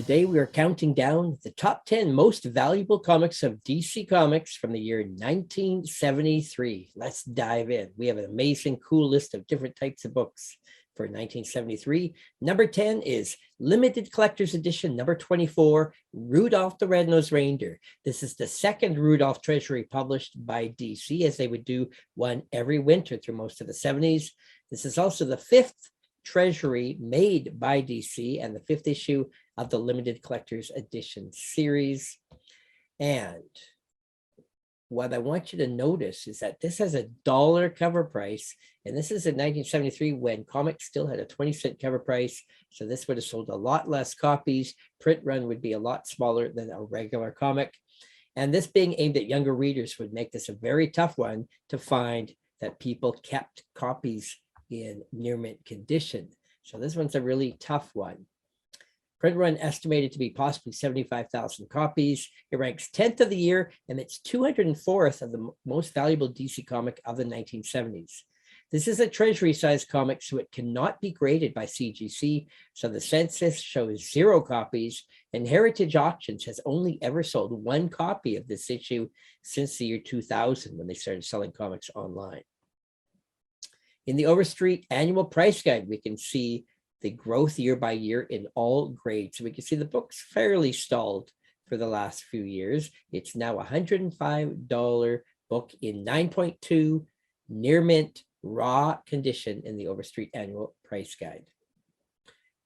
Today we are counting down the top 10 most valuable comics of DC Comics from the year 1973. Let's dive in. We have an amazing, cool list of different types of books for 1973. Number 10 is Limited Collector's Edition, number 24, Rudolph the Red-Nosed Reindeer. This is the second Rudolph Treasury published by DC, as they would do one every winter through most of the 70s. This is also the fifth Treasury made by DC and the fifth issue of the Limited Collector's Edition series. And what I want you to notice is that this has a $1 cover price, and this is in 1973 when comics still had a 20-cent cover price. So this would have sold a lot less copies. Print run would be a lot smaller than a regular comic. And this being aimed at younger readers would make this a very tough one to find that people kept copies in near mint condition. So this one's a really tough one. Print run estimated to be possibly 75,000 copies. It ranks 10th of the year, and it's 204th of the most valuable DC comic of the 1970s. This is a treasury-sized comic, so it cannot be graded by CGC. So the Census shows 0 copies, and Heritage Auctions has only ever sold 1 copy of this issue since the year 2000, when they started selling comics online. In the Overstreet annual price guide, we can see the growth year by year in all grades. So we can see the book's fairly stalled for the last few years. It's now a $105 book in 9.2 near mint raw condition in the Overstreet annual price guide.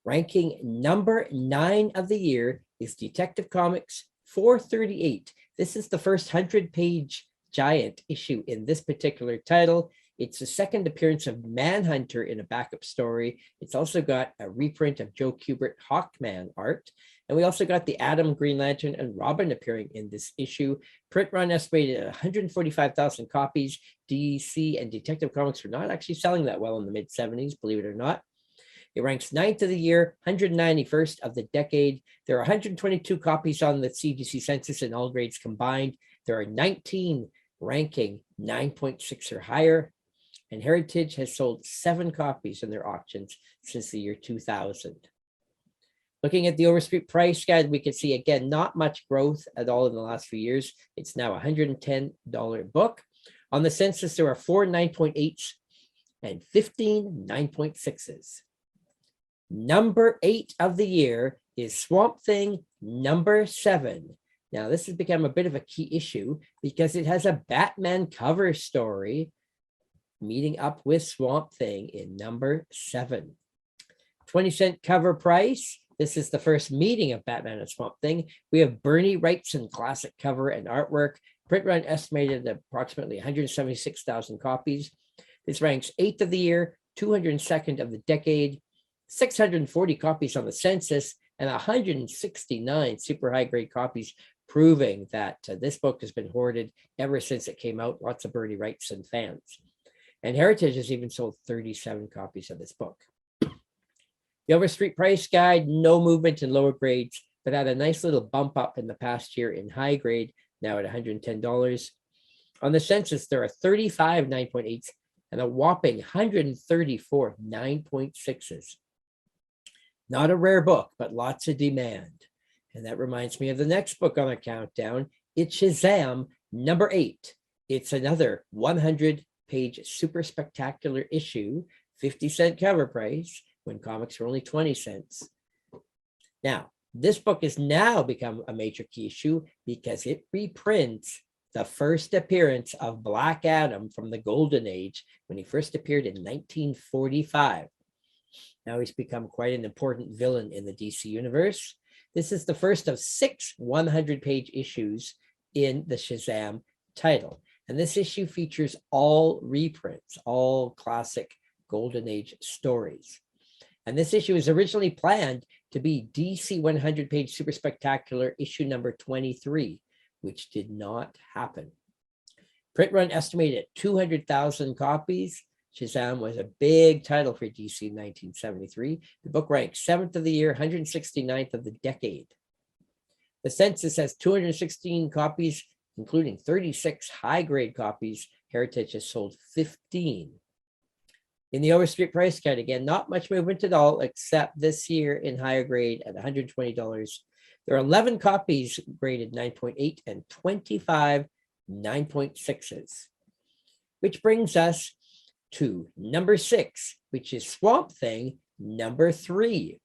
Ranking number 9 of the year is Detective Comics 438. This is the first 100-page giant issue in this particular title. It's the second appearance of Manhunter in a backup story. It's also got a reprint of Joe Kubert Hawkman art. And we also got the Atom, Green Lantern, and Robin appearing in this issue. Print run estimated at 145,000 copies. DC and Detective Comics were not actually selling that well in the mid-70s, believe it or not. It ranks 9th of the year, 191st of the decade. There are 122 copies on the CGC Census in all grades combined. There are 19 ranking 9.6 or higher. And Heritage has sold 7 copies in their auctions since the year 2000. Looking at the Overstreet price guide, we can see, again, not much growth at all in the last few years. It's now a $110 book. On the Census, there are 4 9.8s and 15 9.6s. Number 8 of the year is Swamp Thing number 7. Now, this has become a bit of a key issue because it has a Batman cover story meeting up with Swamp Thing in number 7. 20-cent cover price. This is the first meeting of Batman and Swamp Thing. We have Bernie Wrightson classic cover and artwork. Print run estimated at approximately 176,000 copies. This ranks 8th of the year, 202nd of the decade, 640 copies on the Census, and 169 super high-grade copies, proving that this book has been hoarded ever since it came out. Lots of Bernie Wrightson fans. And Heritage has even sold 37 copies of this book. The Overstreet price guide, no movement in lower grades, but had a nice little bump up in the past year in high grade, now at $110. On the Census, there are 35 9.8s and a whopping 134 9.6s. Not a rare book, but lots of demand. And that reminds me of the next book on our countdown. It's Shazam number 8. It's another 100-page super spectacular issue, 50-cent cover price when comics were only 20 cents. Now, this book has now become a major key issue because it reprints the first appearance of Black Adam from the Golden Age when he first appeared in 1945. Now he's become quite an important villain in the DC universe. This is the first of 6 100-page issues in the Shazam title. And this issue features all reprints, all classic Golden Age stories. And this issue was originally planned to be DC 100-page Super Spectacular issue number 23, which did not happen. Print run estimated at 200,000 copies. Shazam was a big title for DC in 1973. The book ranks 7th of the year, 169th of the decade. The Census has 216 copies, including 36 high-grade copies. Heritage has sold 15. In the Overstreet price guide, again, not much movement at all, except this year in higher grade at $120. There are 11 copies graded 9.8 and 25 9.6s, which brings us to number 6, which is Swamp Thing number 3.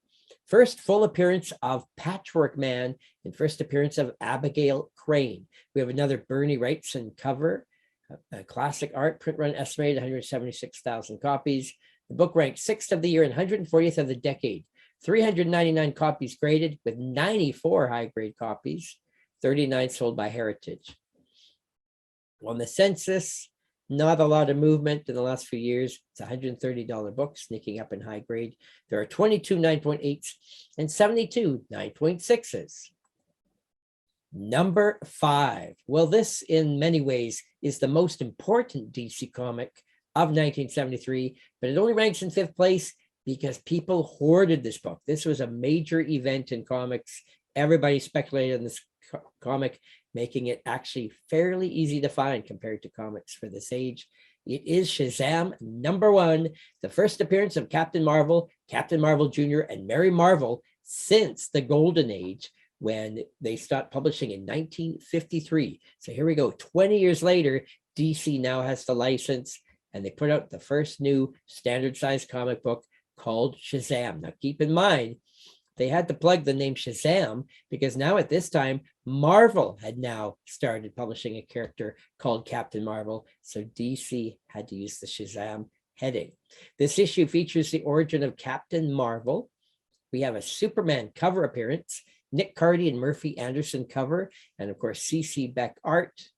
First full appearance of Patchwork Man and first appearance of Abigail Crane. We have another Bernie Wrightson cover, classic art, print run estimated 176,000 copies. The book ranked 6th of the year and 140th of the decade. 399 copies graded with 94 high-grade copies, 39 sold by Heritage. On the Census, not a lot of movement in the last few years. It's a $130 book, sneaking up in high grade. There are 22 9.8s and 72 9.6s. Number 5. Well, this in many ways is the most important DC comic of 1973, but it only ranks in 5th place because people hoarded this book. This was a major event in comics. Everybody speculated on this comic, making it actually fairly easy to find compared to comics for this age. It is Shazam number 1, the first appearance of Captain Marvel Jr., and Mary Marvel since the Golden Age, when they stopped publishing in 1953. So here we go, 20 years later, DC now has the license, and they put out the first new standard size comic book called Shazam. Now keep in mind, they had to plug the name Shazam because now at this time, Marvel had now started publishing a character called Captain Marvel. So DC had to use the Shazam heading. This issue features the origin of Captain Marvel. We have a Superman cover appearance, Nick Cardy and Murphy Anderson cover, and of course, C.C. Beck art.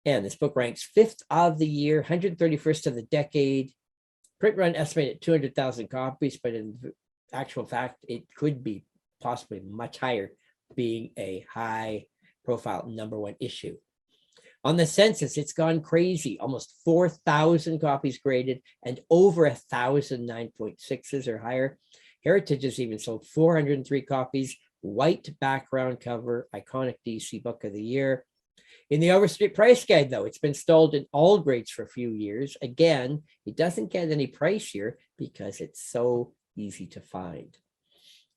And this book ranks 5th of the year, 131st of the decade. Print run estimated at 200,000 copies, but in actual fact, it could be possibly much higher, being a high profile number 1 issue. On the Census, it's gone crazy. Almost 4,000 copies graded and over 1,000 9.6s or higher. Heritage has even sold 403 copies. White background cover, iconic DC book of the year. In the Overstreet price guide, though, it's been stalled in all grades for a few years. Again, it doesn't get any pricier because it's so easy to find.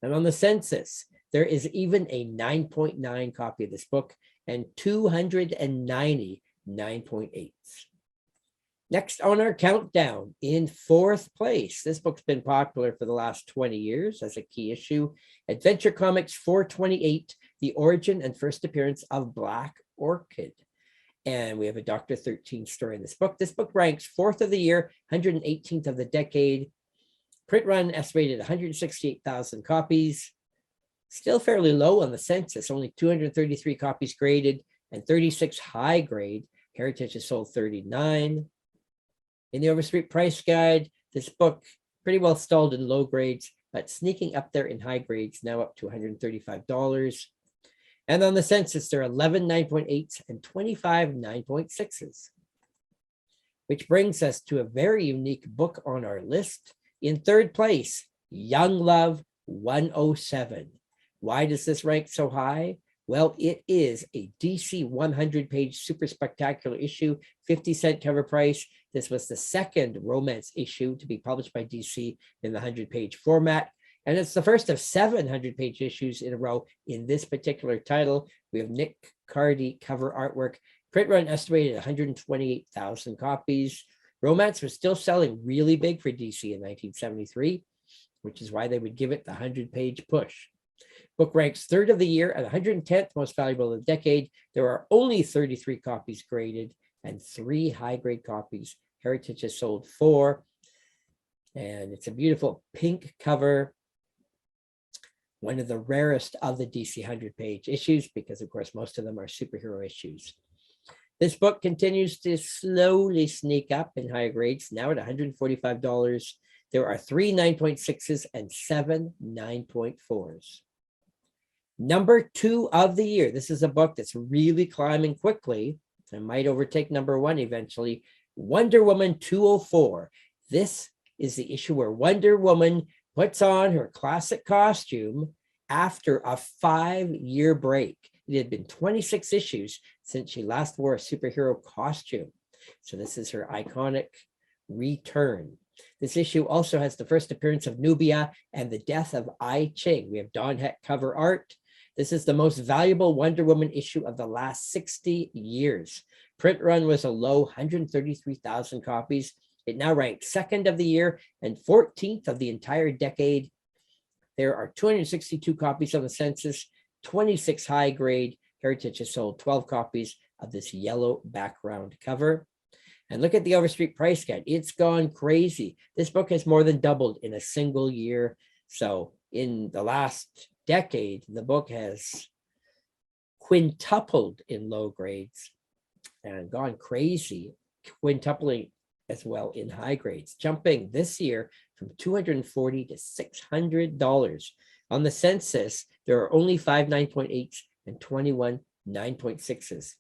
And on the Census, there is even a 9.9 copy of this book and 290 9.8s. Next on our countdown, in 4th place, this book's been popular for the last 20 years as a key issue, Adventure Comics 428, The Origin and First Appearance of Black Orchid. And we have a Dr. 13 story in this book. This book ranks 4th of the year, 118th of the decade. Print run estimated 168,000 copies. Still fairly low on the Census, only 233 copies graded and 36 high grade. Heritage has sold 39. In the Overstreet price guide, this book pretty well stalled in low grades, but sneaking up there in high grades, now up to $135. And on the Census, there are 11 9.8s and 25 9.6s, which brings us to a very unique book on our list. In 3rd place, Young Love 107. Why does this rank so high? Well, it is a DC 100-page super spectacular issue, 50-cent cover price. This was the 2nd romance issue to be published by DC in the 100-page format. And it's the first of 700-page issues in a row in this particular title. We have Nick Cardy cover artwork. Print run estimated at 128,000 copies. Romance was still selling really big for DC in 1973, which is why they would give it the 100-page push. Book ranks 3rd of the year and 110th most valuable of the decade. There are only 33 copies graded and 3 high-grade copies. Heritage has sold 4. And it's a beautiful pink cover. One of the rarest of the DC 100-page issues because, of course, most of them are superhero issues. This book continues to slowly sneak up in higher grades, now at $145. There are 3 9.6s and 7 9.4s. Number 2 of the year. This is a book that's really climbing quickly. I might overtake number 1 eventually. Wonder Woman 204. This is the issue where Wonder Woman puts on her classic costume after a 5-year break. It had been 26 issues since she last wore a superhero costume. So this is her iconic return. This issue also has the first appearance of Nubia and the death of I Ching. We have Don Heck cover art. This is the most valuable Wonder Woman issue of the last 60 years. Print run was a low 133,000 copies. It now ranks second of the year and 14th of the entire decade. There are 262 copies on the Census, 26 high grade. Heritage has sold 12 copies of this yellow background cover. And look at the Overstreet price guide. It's gone crazy. This book has more than doubled in a single year. So in the last decade, the book has quintupled in low grades and gone crazy, quintupling as well in high grades, jumping this year from $240 to $600. On the Census, there are only 5 9.8s and 21 9.6s,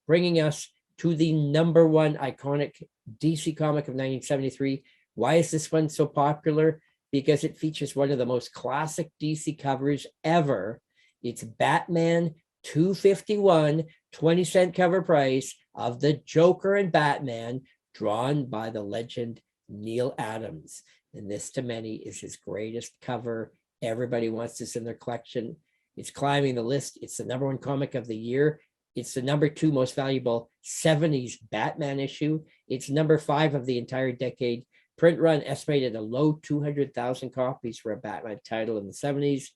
bringing us to the number one iconic DC comic of 1973. Why is this one so popular? Because it features one of the most classic DC covers ever. It's Batman 251, 20-cent cover price of the Joker and Batman, drawn by the legend Neil Adams. And this, to many, is his greatest cover. Everybody wants this in their collection. It's climbing the list. It's the number one comic of the year. It's the number 2 most valuable 70s Batman issue. It's number 5 of the entire decade. Print run estimated a low 200,000 copies for a Batman title in the 70s.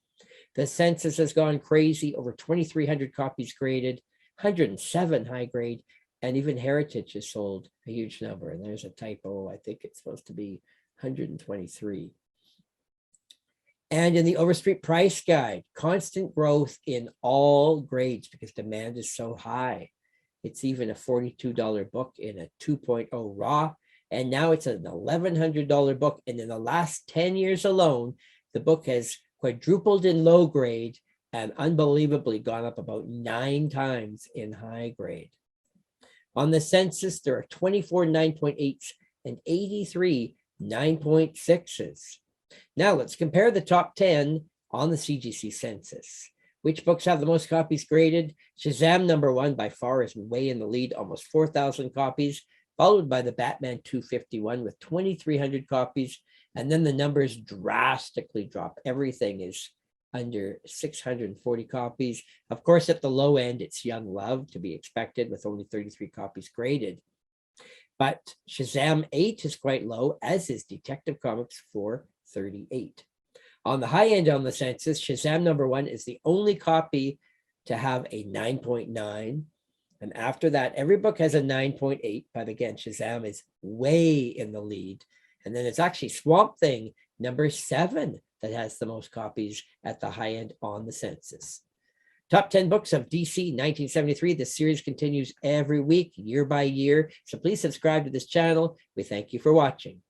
The Census has gone crazy, over 2,300 copies graded, 107 high grade, and even Heritage has sold a huge number. And there's a typo. I think it's supposed to be 123. And in the Overstreet price guide, constant growth in all grades because demand is so high. It's even a $42 book in a 2.0 raw. And now it's an $1,100 book. And in the last 10 years alone, the book has quadrupled in low grade and unbelievably gone up about 9 times in high grade. On the Census, there are 24 9.8s and 83 9.6s. Now let's compare the top 10 on the CGC Census. Which books have the most copies graded? Shazam #1 by far is way in the lead, almost 4,000 copies, followed by the Batman 251 with 2,300 copies. And then the numbers drastically drop. Everything is under 640 copies. Of course, at the low end, it's Young Love, to be expected, with only 33 copies graded. But Shazam 8 is quite low, as is Detective Comics 438. On the high end on the Census, Shazam #1 is the only copy to have a 9.9. And after that, every book has a 9.8. But again, Shazam is way in the lead. And then it's actually Swamp Thing #7 that has the most copies at the high end on the Census. Top 10 books of DC 1973. This series continues every week, year by year. So please subscribe to this channel. We thank you for watching.